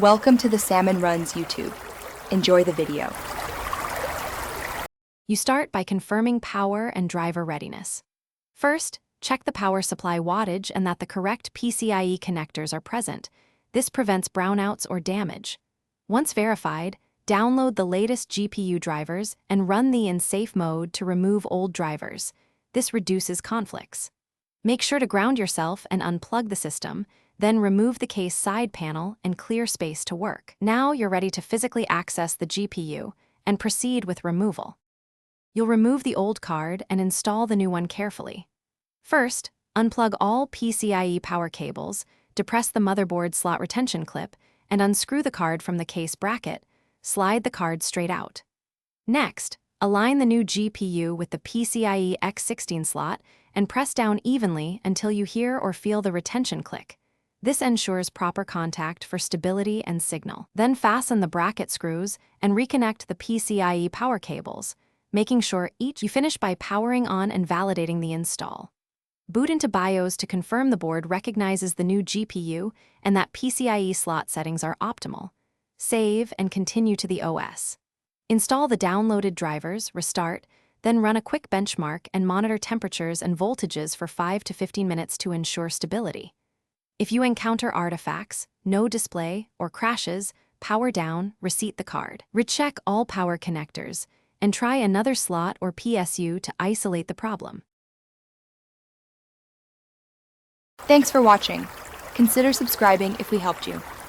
Welcome to the Salmon Runs YouTube. Enjoy the video. You start by confirming power and driver readiness. First, check the power supply wattage and that the correct PCIe connectors are present. This prevents brownouts or damage. Once verified, download the latest GPU drivers and run the in safe mode to remove old drivers. This reduces conflicts. Make sure to ground yourself and unplug the system, then remove the case side panel and clear space to work. Now you're ready to physically access the GPU and proceed with removal. You'll remove the old card and install the new one carefully. First, unplug all PCIe power cables, depress the motherboard slot retention clip, and unscrew the card from the case bracket. Slide the card straight out. Next, align the new GPU with the PCIe X16 slot and press down evenly until you hear or feel the retention click. This ensures proper contact for stability and signal. Then fasten the bracket screws and reconnect the PCIe power cables, making sure you finish by powering on and validating the install. Boot into BIOS to confirm the board recognizes the new GPU and that PCIe slot settings are optimal. Save and continue to the OS. Install the downloaded drivers, restart, then run a quick benchmark and monitor temperatures and voltages for 5 to 15 minutes to ensure stability. If you encounter artifacts, no display, or crashes, power down, reseat the card. Recheck all power connectors, and try another slot or PSU to isolate the problem. Thanks for watching. Consider subscribing if we helped you.